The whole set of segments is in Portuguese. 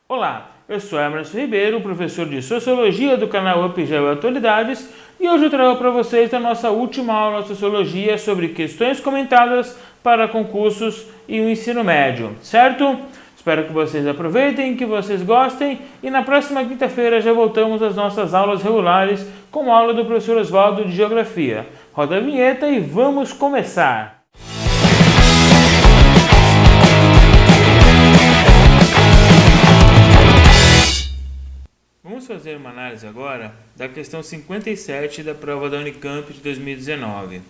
Olá, eu sou Emerson Ribeiro, professor de Sociologia do canal UpGeo Atualidades, e hoje eu trago para vocês a nossa última aula de Sociologia sobre questões comentadas para concursos e o ensino médio, certo? Espero que vocês aproveitem, que vocês gostem, e na próxima quinta-feira já voltamos às nossas aulas regulares com a aula do professor Oswaldo de Geografia. Roda a vinheta e vamos começar! Vamos fazer uma análise agora da questão 57 da prova da Unicamp de 2019.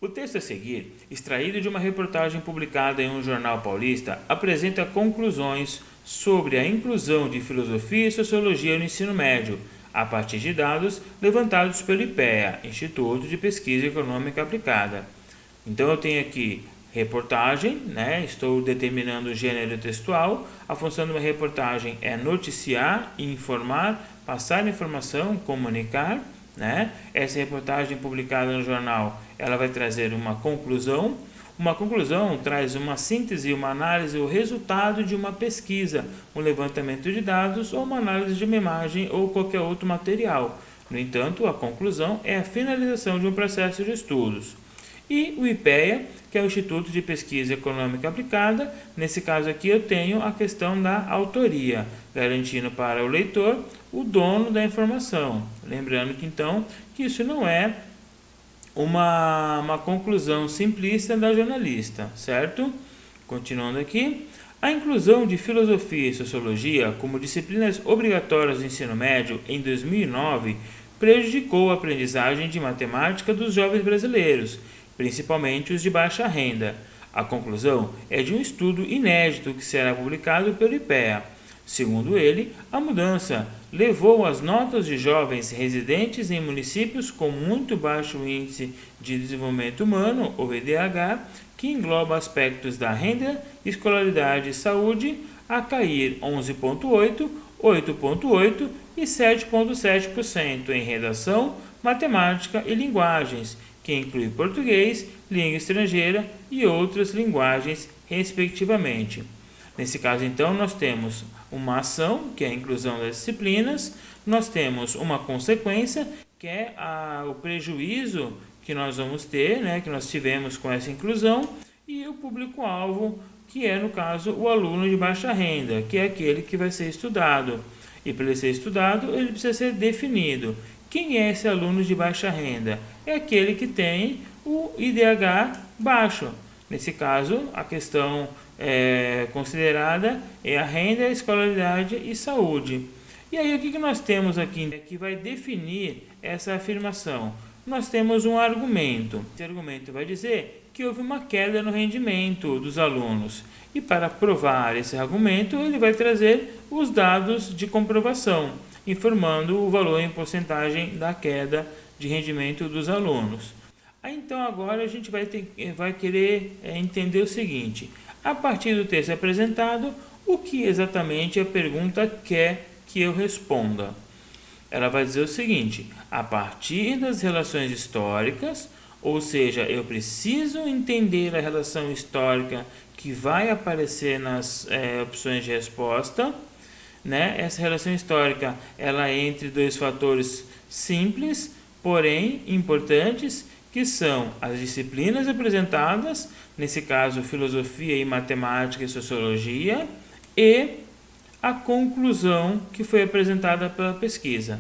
O texto a seguir, extraído de uma reportagem publicada em um jornal paulista, apresenta conclusões sobre a inclusão de filosofia e sociologia no ensino médio, a partir de dados levantados pelo IPEA, Instituto de Pesquisa Econômica Aplicada. Então eu tenho aqui reportagem, estou determinando o gênero textual. A função de uma reportagem é noticiar, informar, passar informação, comunicar. Essa reportagem publicada no jornal, ela vai trazer uma conclusão. Uma conclusão traz uma síntese, uma análise, o resultado de uma pesquisa, um levantamento de dados ou uma análise de uma imagem ou qualquer outro material. No entanto, a conclusão é a finalização de um processo de estudos. E o IPEA, que é o Instituto de Pesquisa Econômica Aplicada, nesse caso aqui eu tenho a questão da autoria, garantindo para o leitor o dono da informação. Lembrando que então que isso não é uma conclusão simplista da jornalista, certo? Continuando aqui, a inclusão de filosofia e sociologia como disciplinas obrigatórias do ensino médio em 2009 prejudicou a aprendizagem de matemática dos jovens brasileiros, principalmente os de baixa renda. A conclusão é de um estudo inédito que será publicado pelo IPEA. Segundo ele, a mudança levou as notas de jovens residentes em municípios com muito baixo índice de desenvolvimento humano, ou EDH, que engloba aspectos da renda, escolaridade e saúde, a cair 11,8%, 8,8% e 7,7% em redação, matemática e linguagens, que inclui português, língua estrangeira e outras linguagens, respectivamente. Nesse caso, então, nós temos uma ação, que é a inclusão das disciplinas, nós temos uma consequência, que é o prejuízo que nós vamos ter, que nós tivemos com essa inclusão, e o público-alvo, que é, no caso, o aluno de baixa renda, que é aquele que vai ser estudado. E para ele ser estudado, ele precisa ser definido. Quem é esse aluno de baixa renda? É aquele que tem o IDH baixo. Nesse caso, a questão considerada é a renda, a escolaridade e saúde. E aí, o que nós temos aqui que vai definir essa afirmação? Nós temos um argumento. Esse argumento vai dizer que houve uma queda no rendimento dos alunos. E para provar esse argumento, ele vai trazer os dados de comprovação, informando o valor em porcentagem da queda de rendimento dos alunos. Então agora a gente vai querer entender o seguinte: a partir do texto apresentado, o que exatamente a pergunta quer que eu responda? Ela vai dizer o seguinte: a partir das relações históricas, ou seja, eu preciso entender a relação histórica que vai aparecer nas opções de resposta. Essa relação histórica ela é entre dois fatores simples, porém importantes, que são as disciplinas apresentadas, nesse caso filosofia e matemática e sociologia, e a conclusão que foi apresentada pela pesquisa.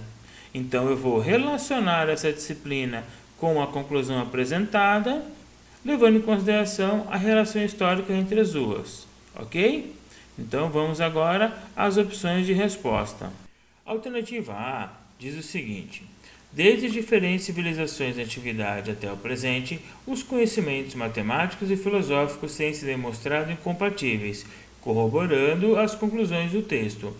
Então eu vou relacionar essa disciplina com a conclusão apresentada, levando em consideração a relação histórica entre as duas, ok? Então vamos agora às opções de resposta. A alternativa A diz o seguinte: desde diferentes civilizações da antiguidade até o presente, os conhecimentos matemáticos e filosóficos têm se demonstrado incompatíveis, corroborando as conclusões do texto.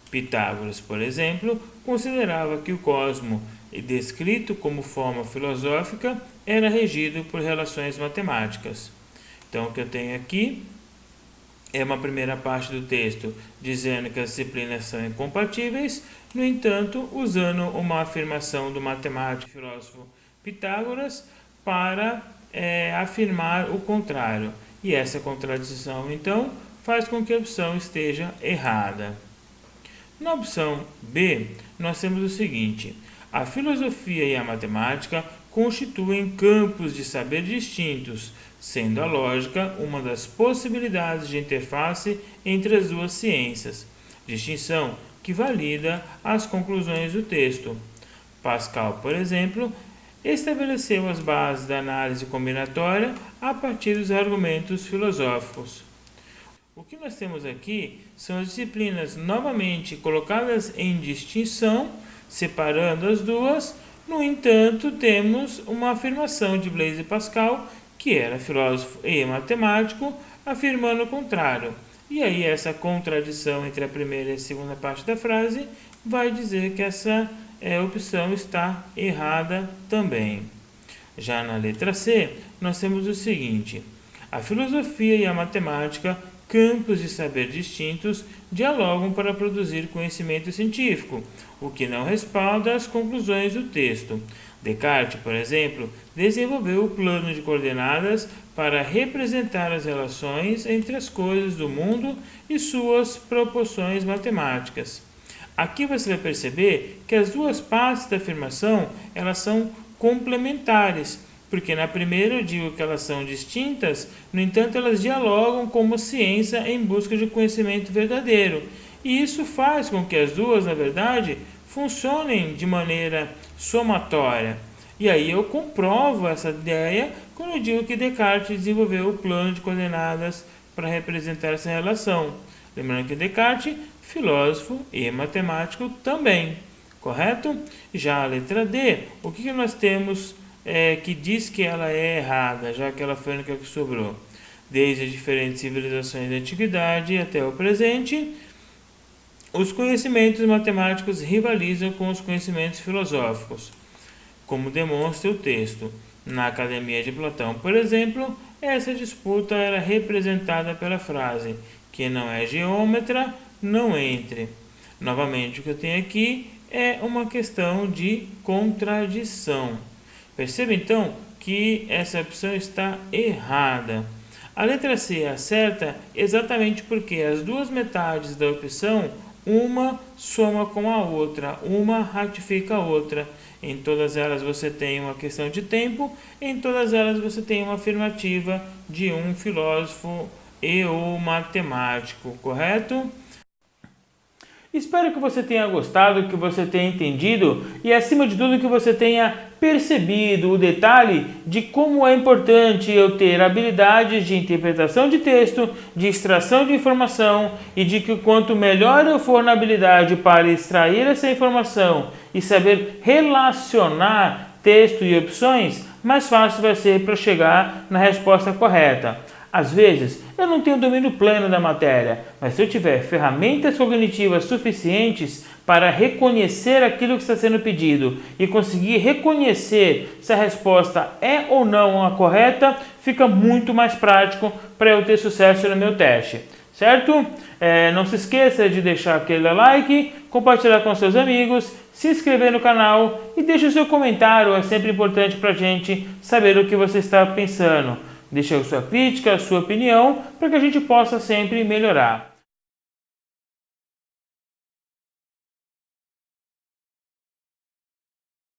Pitágoras, por exemplo, considerava que o cosmo, descrito como forma filosófica, era regido por relações matemáticas. Então o que eu tenho aqui é uma primeira parte do texto dizendo que as disciplinas são incompatíveis, no entanto, usando uma afirmação do matemático e filósofo Pitágoras para afirmar o contrário. E essa contradição, então, faz com que a opção esteja errada. Na opção B, nós temos o seguinte: a filosofia e a matemática constituem campos de saber distintos, sendo a lógica uma das possibilidades de interface entre as duas ciências, distinção que valida as conclusões do texto. Pascal, por exemplo, estabeleceu as bases da análise combinatória a partir dos argumentos filosóficos. O que nós temos aqui são as disciplinas novamente colocadas em distinção, separando as duas. No entanto, temos uma afirmação de Blaise Pascal, que era filósofo e matemático, afirmando o contrário. E aí essa contradição entre a primeira e a segunda parte da frase vai dizer que essa opção está errada também. Já na letra C, nós temos o seguinte: a filosofia e a matemática, campos de saber distintos, dialogam para produzir conhecimento científico, o que não respalda as conclusões do texto. Descartes, por exemplo, desenvolveu o plano de coordenadas para representar as relações entre as coisas do mundo e suas proporções matemáticas. Aqui você vai perceber que as duas partes da afirmação elas são complementares, porque na primeira eu digo que elas são distintas, no entanto elas dialogam como ciência em busca de conhecimento verdadeiro. E isso faz com que as duas, na verdade, funcionem de maneira somatória. E aí eu comprovo essa ideia quando eu digo que Descartes desenvolveu o plano de coordenadas para representar essa relação. Lembrando que Descartes, filósofo e matemático também, correto? Já a letra D, o que nós temos que diz que ela é errada, já que ela foi a única que sobrou? Desde as diferentes civilizações da antiguidade até o presente, os conhecimentos matemáticos rivalizam com os conhecimentos filosóficos, como demonstra o texto. Na Academia de Platão, por exemplo, essa disputa era representada pela frase: quem não é geômetra, não entre. Novamente, o que eu tenho aqui é uma questão de contradição. Perceba então que essa opção está errada. A letra C acerta exatamente porque as duas metades da opção, uma soma com a outra, uma ratifica a outra. Em todas elas você tem uma questão de tempo, em todas elas você tem uma afirmativa de um filósofo e ou matemático, correto? Espero que você tenha gostado, que você tenha entendido e, acima de tudo, que você tenha percebido o detalhe de como é importante eu ter habilidades de interpretação de texto, de extração de informação e de que quanto melhor eu for na habilidade para extrair essa informação e saber relacionar texto e opções, mais fácil vai ser para chegar na resposta correta. Às vezes, eu não tenho domínio pleno da matéria, mas se eu tiver ferramentas cognitivas suficientes para reconhecer aquilo que está sendo pedido e conseguir reconhecer se a resposta é ou não a correta, fica muito mais prático para eu ter sucesso no meu teste, certo? Não se esqueça de deixar aquele like, compartilhar com seus amigos, se inscrever no canal e deixe o seu comentário, é sempre importante para a gente saber o que você está pensando. Deixe a sua crítica, a sua opinião, para que a gente possa sempre melhorar.